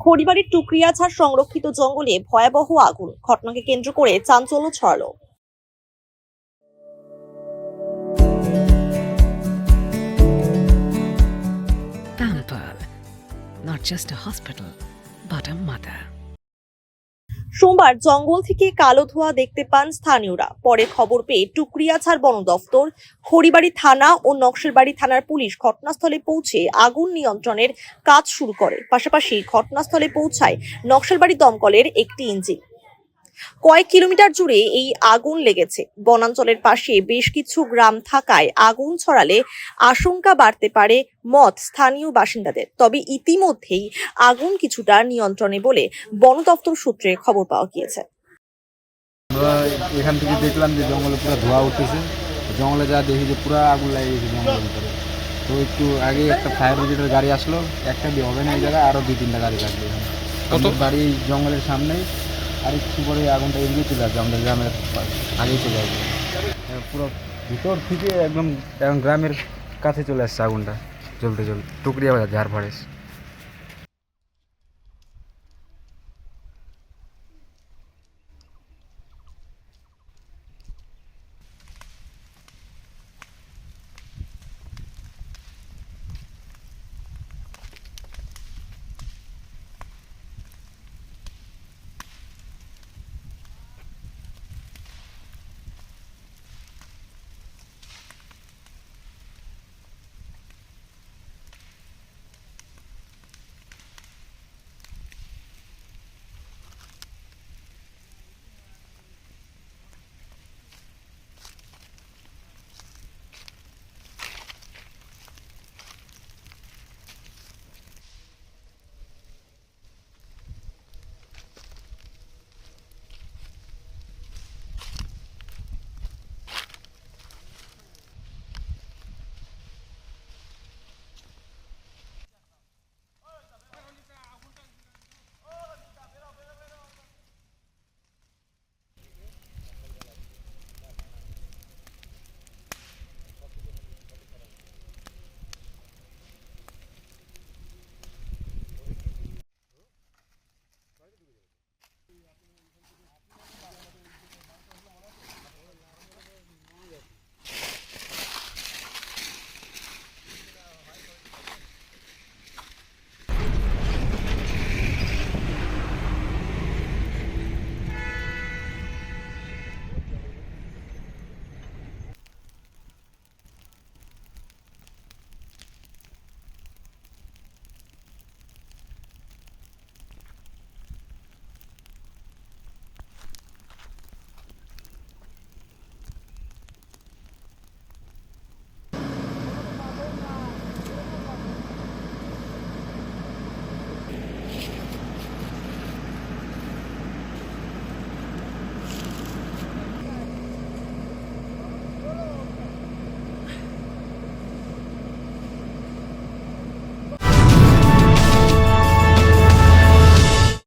খড়িবাড়ির টুকরিয়াছাড় সংরক্ষিত জঙ্গলে ভয়াবহ আগুন, ঘটনাকে কেন্দ্র করে চাঞ্চল্য ছড়ালো। Pamper, not just a hospital, but a mother. সোমবার জঙ্গল থেকে কালো ধোঁয়া দেখতে পান স্থানীয়রা। পরে খবর পেয়ে টুকরিয়াছাড় বন দফতর, খড়িবাড়ি থানা ও নকশালবাড়ি থানার পুলিশ ঘটনাস্থলে পৌঁছে আগুন নিয়ন্ত্রণের কাজ শুরু করে। পাশাপাশি ঘটনাস্থলে পৌঁছায় নকশালবাড়ি দমকলের একটি ইঞ্জিন। কয়েক কিলোমিটার জুড়ে এই আগুন লেগেছে। বনাঞ্চলের পাশে বেশ কিছু গ্রাম থাকায় আগুন ছড়ালে আশঙ্কা বাড়তে পারে মত স্থানীয় বাসিন্দাদের। তবে ইতিমধ্যেই আগুন কিছুটা নিয়ন্ত্রণে বলে বন দপ্তর সূত্রে খবর পাওয়া গিয়েছে। আমরা এখান থেকে দেখলাম যে জঙ্গলে পুরো ধোঁয়া উঠতেছে। জঙ্গলে যা দেখি যে পুরো আগুন লাগিয়ে গেছে জঙ্গলের ভিতরে। তো একটু আগে একটা ফায়ার ব্রিগেডের গাড়ি আসলো, একটা দিয়ে হবে না এই জায়গায়, আরও 2-3টা গাড়ি লাগবে এখানে। আমাদের বাড়ি জঙ্গলের সামনেই, আর একটু পরে আগুনটা এদিকে চলে আসবে, আমাদের গ্রামের আগেই চলে আসবে। পুরো ভিতর থেকে একদম গ্রামের কাছে চলে আসছে আগুনটা জ্বলতে টুকরিয়া বাজার ঝাড় ফরেস্ট।